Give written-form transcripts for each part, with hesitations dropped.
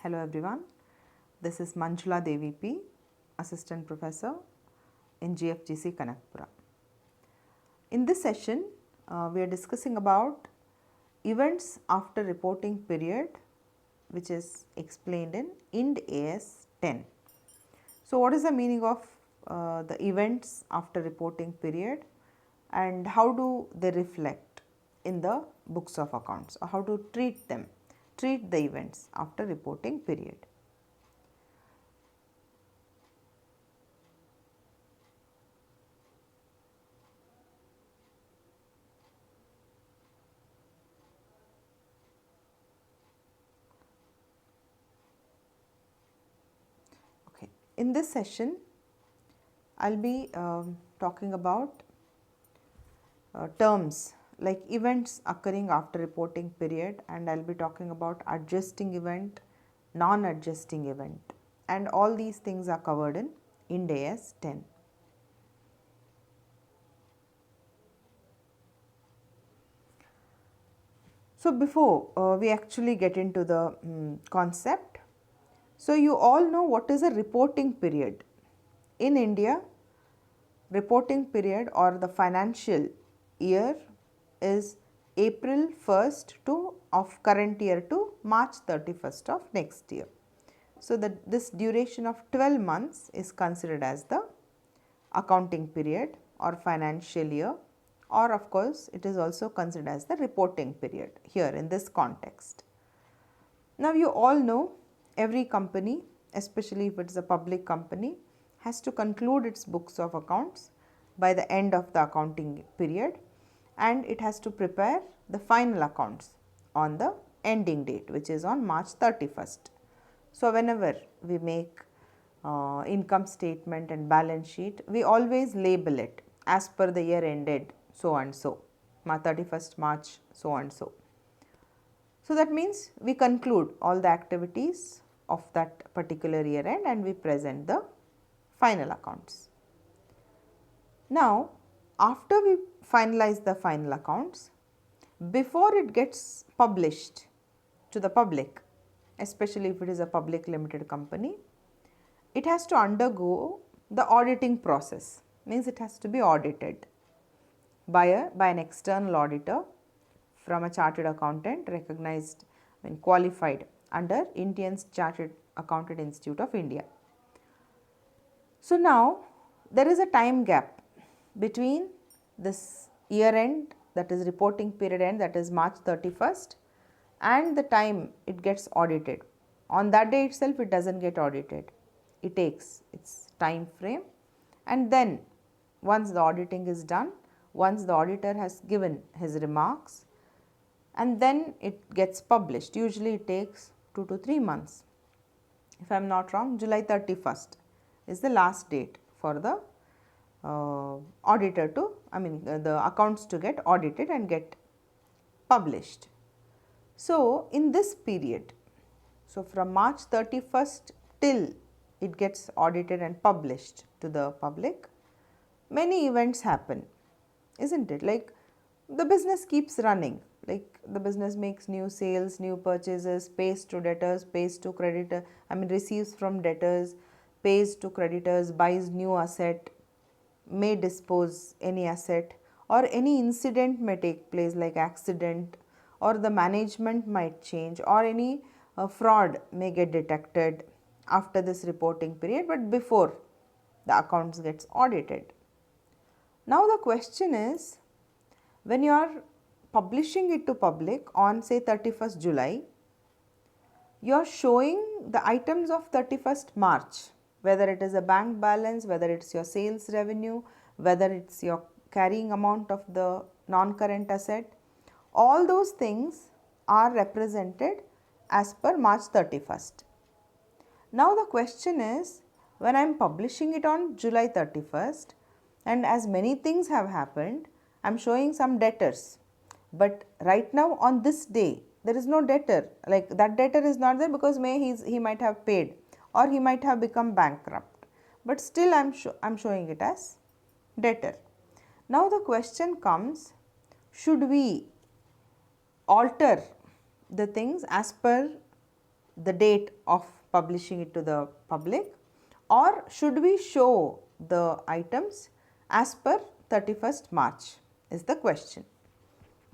Hello everyone, this is Manjula Devi P, Assistant Professor in GFGC Kanakpura. In this session, we are discussing about events after reporting period, which is explained in Ind AS 10. So, what is the meaning of the events after reporting period and how do they reflect in the books of accounts, or how to treat them? Treat the events after reporting period. Okay. In this session, I'll be talking about terms like events occurring after reporting period, and I'll be talking about adjusting event, non-adjusting event, and all these things are covered in Ind AS 10. So, before we actually get into the concept, so you all know what is a reporting period. In India, reporting period or the financial year is April 1st of current year to March 31st of next year. So, this duration of 12 months is considered as the accounting period or financial year, or of course, it is also considered as the reporting period here in this context. Now, you all know every company, especially if it is a public company, has to conclude its books of accounts by the end of the accounting period, and it has to prepare the final accounts on the ending date, which is on March 31st. So, whenever we make income statement and balance sheet, we always label it as per the year ended so and so, 31st March so and so. So, that means we conclude all the activities of that particular year end and we present the final accounts. Now, after we finalize the final accounts, before it gets published to the public, especially if it is a public limited company, it has to undergo the auditing process, means it has to be audited by an external auditor from a chartered accountant recognized and qualified under Indian Chartered Accountant Institute of India. So, now there is a time gap between this year end, that is reporting period end, that is March 31st, and the time it gets audited. On that day itself it does not get audited, it takes its time frame, and then once the auditing is done, once the auditor has given his remarks, and then it gets published. Usually it takes 2 to 3 months. If I am not wrong, July 31st is the last date for the auditor to, the accounts to get audited and get published. So, in this period, so from March 31st till it gets audited and published to the public, many events happen, isn't it? Like the business keeps running, like the business makes new sales, new purchases, pays to debtors, pays to creditor, receives from debtors, pays to creditors, buys new asset, may dispose any asset, or any incident may take place like accident, or the management might change, or any fraud may get detected after this reporting period, but before the accounts gets audited. Now, the question is, when you are publishing it to public on say 31st July, you are showing the items of 31st March, whether it is a bank balance, whether it is your sales revenue, whether it is your carrying amount of the non-current asset, all those things are represented as per March 31st. Now, the question is, when I am publishing it on July 31st, and as many things have happened, I am showing some debtors, but right now on this day there is no debtor, like that debtor is not there because he might have paid or he might have become bankrupt, but still I am showing it as debtor. Now, the question comes, should we alter the things as per the date of publishing it to the public, or should we show the items as per 31st March is the question.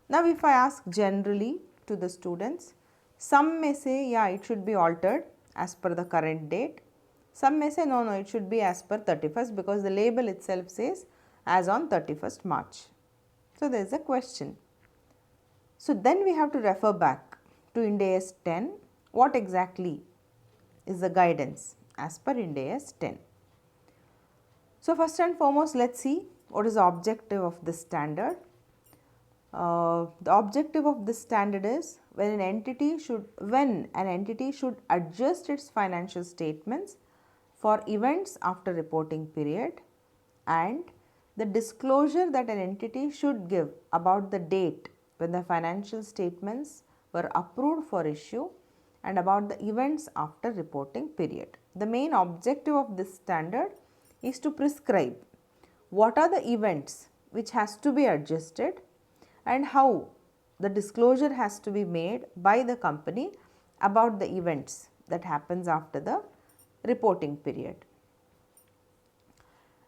Now, if I ask generally to the students, some may say, yeah, it should be altered as per the current date. Some may say, no, it should be as per 31st, because the label itself says as on 31st March. So, there is a question. So, then we have to refer back to Ind AS 10. What exactly is the guidance as per Ind AS 10? So, first and foremost, let us see what is the objective of this standard. The objective of this standard is when an entity should adjust its financial statements for events after reporting period, and the disclosure that an entity should give about the date when the financial statements were approved for issue and about the events after reporting period. The main objective of this standard is to prescribe what are the events which has to be adjusted and how the disclosure has to be made by the company about the events that happens after the reporting period.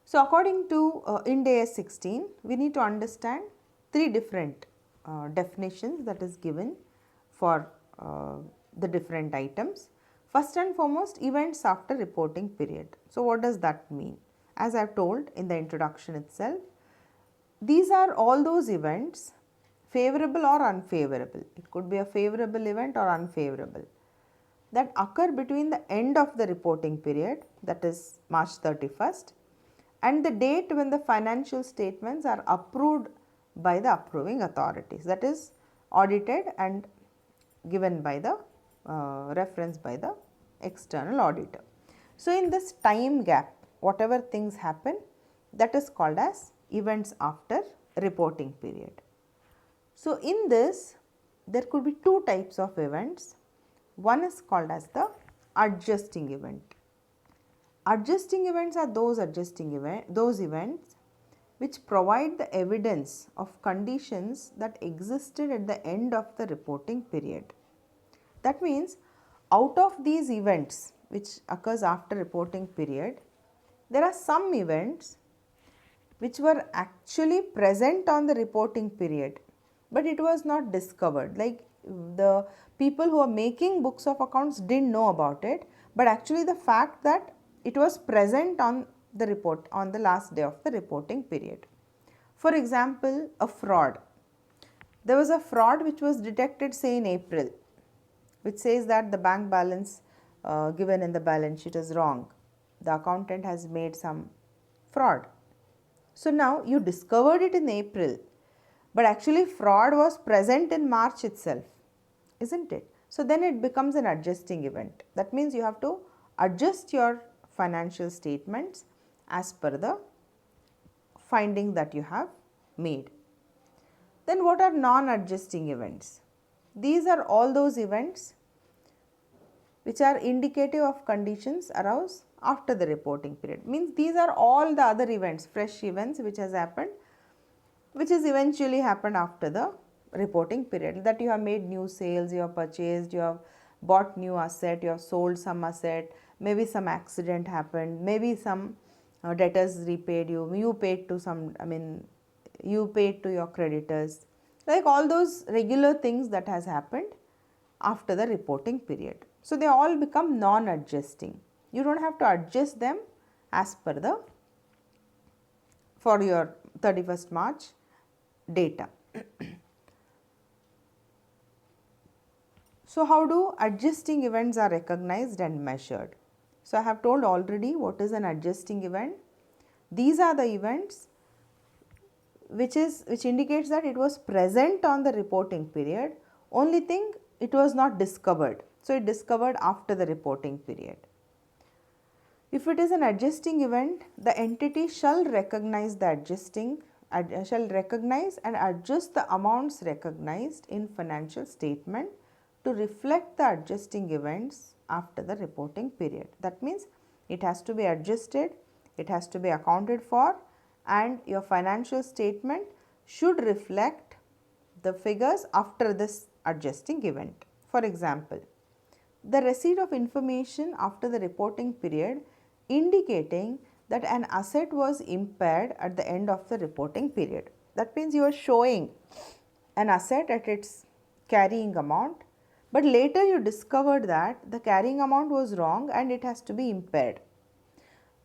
So, according to Ind AS 16, we need to understand three different definitions that is given for the different items. First and foremost, events after reporting period. So, what does that mean? As I have told in the introduction itself, these are all those events, favorable or unfavorable. It could be a favorable event or unfavorable, that occur between the end of the reporting period, that is March 31st, and the date when the financial statements are approved by the approving authorities, that is audited and given by the reference by the external auditor. So, in this time gap, whatever things happen, that is called as events after reporting period. So, in this there could be two types of events. One is called as the adjusting event. Adjusting events are those events which provide the evidence of conditions that existed at the end of the reporting period. That means, out of these events which occurs after reporting period, there are some events which were actually present on the reporting period, but it was not discovered. Like the people who are making books of accounts didn't know about it, but actually the fact that it was present on the report on the last day of the reporting period. For example, a fraud. There was a fraud which was detected, say, in April, which says that the bank balance given in the balance sheet is wrong. The accountant has made some fraud. So, now you discovered it in April, but actually fraud was present in March itself, isn't it? So, then it becomes an adjusting event. That means you have to adjust your financial statements as per the finding that you have made. Then what are non-adjusting events? These are all those events which are indicative of conditions aroused after the reporting period. Means these are all the other events, fresh events which has happened, which has eventually happened after the reporting period, that you have made new sales, you have purchased, you have bought new asset, you have sold some asset, maybe some accident happened, maybe some debtors repaid you, you paid to some, you paid to your creditors, like all those regular things that has happened after the reporting period. So, they all become non-adjusting. You don't have to adjust them as per the for your 31st March data. So, how do adjusting events are recognized and measured? So, I have told already what is an adjusting event. These are the events which indicates that it was present on the reporting period, only thing it was not discovered. So, it discovered after the reporting period. If it is an adjusting event, the entity shall recognize and adjust the amounts recognized in financial statement to reflect the adjusting events after the reporting period. That means it has to be adjusted, it has to be accounted for, and your financial statement should reflect the figures after this adjusting event. For example, the receipt of information after the reporting period indicating that an asset was impaired at the end of the reporting period. That means you are showing an asset at its carrying amount, but later you discovered that the carrying amount was wrong and it has to be impaired.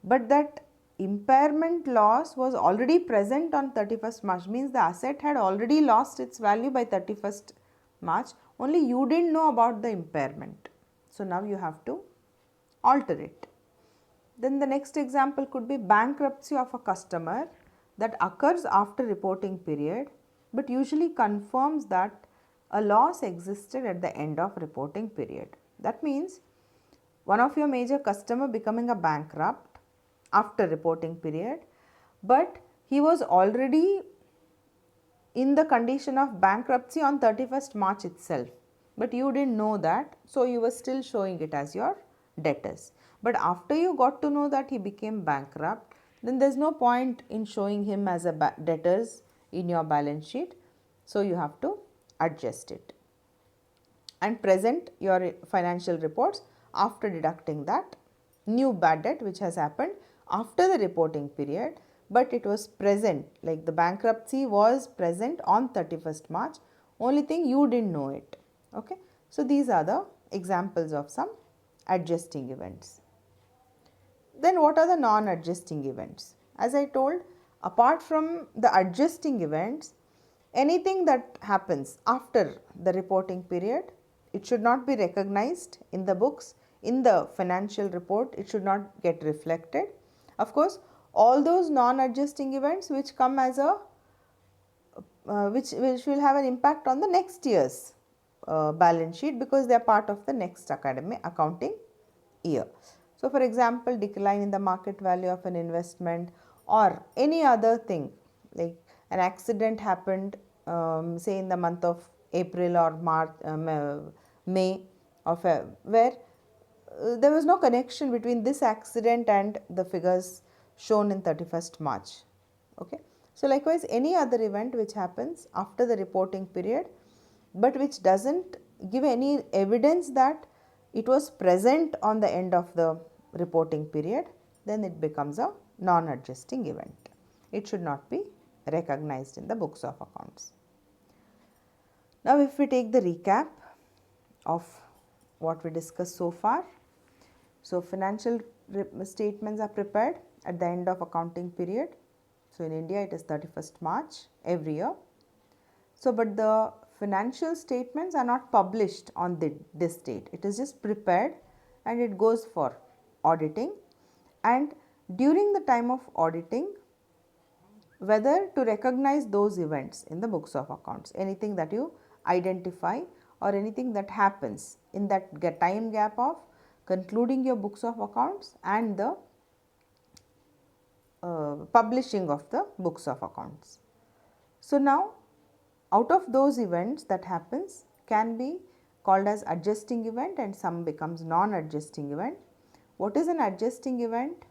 But that impairment loss was already present on 31st March, means the asset had already lost its value by 31st March, only you didn't know about the impairment. So now you have to alter it. Then the next example could be bankruptcy of a customer that occurs after reporting period, but usually confirms that a loss existed at the end of reporting period. That means one of your major customer becoming a bankrupt after reporting period, but he was already in the condition of bankruptcy on 31st March itself, but you didn't know that, so you were still showing it as your debtors. But after you got to know that he became bankrupt, then there is no point in showing him as a debtors in your balance sheet, so you have to adjust it and present your financial reports after deducting that new bad debt which has happened after the reporting period, but it was present, like the bankruptcy was present on 31st March, only thing you didn't know it. Okay, so these are the examples of some adjusting events. Then what are the non-adjusting events? As I told, apart from the adjusting events, anything that happens after the reporting period, it should not be recognized in the books, in the financial report, it should not get reflected. Of course, all those non-adjusting events which come as a which will have an impact on the next year's balance sheet, because they are part of the next academic accounting year. So, for example, decline in the market value of an investment or any other thing, like an accident happened say in the month of April or March, May of where there was no connection between this accident and the figures shown in 31st March. Okay. So, likewise any other event which happens after the reporting period, but which does not give any evidence that it was present on the end of the reporting period, then it becomes a non-adjusting event. It should not be recognized in the books of accounts. Now, if we take the recap of what we discussed so far. So, financial statements are prepared at the end of accounting period. So, in India it is 31st March every year. So, but the financial statements are not published on this date. It is just prepared and it goes for auditing, and during the time of auditing, whether to recognize those events in the books of accounts, anything that you identify or anything that happens in that time gap of concluding your books of accounts and the publishing of the books of accounts. So, now out of those events that happens can be called as adjusting event and some becomes non-adjusting event. What is an adjusting event?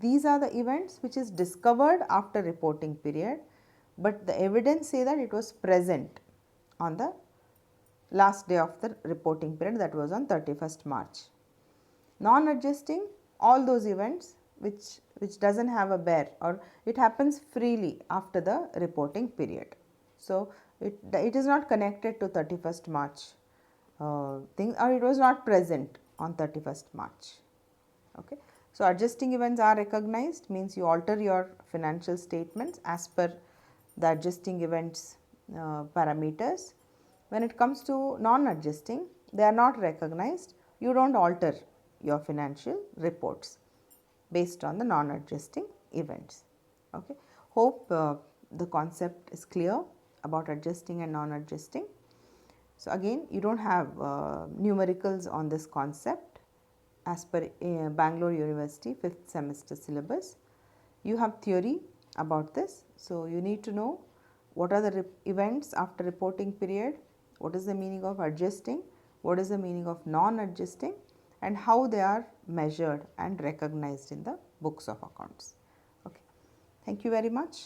These are the events which is discovered after reporting period, but the evidence say that it was present on the last day of the reporting period, that was on 31st March. Non-adjusting, all those events which doesn't have a bear or it happens freely after the reporting period. So, it is not connected to 31st March thing, or it was not present on 31st March. Okay. So, adjusting events are recognized, means you alter your financial statements as per the adjusting events parameters. When it comes to non-adjusting, they are not recognized, you do not alter your financial reports based on the non-adjusting events. Okay. Hope the concept is clear about adjusting and non-adjusting. So, again you do not have numericals on this concept as per Bangalore University 5th semester syllabus. You have theory about this. So, you need to know what are the events after reporting period, what is the meaning of adjusting, what is the meaning of non-adjusting, and how they are measured and recognized in the books of accounts. Okay. Thank you very much.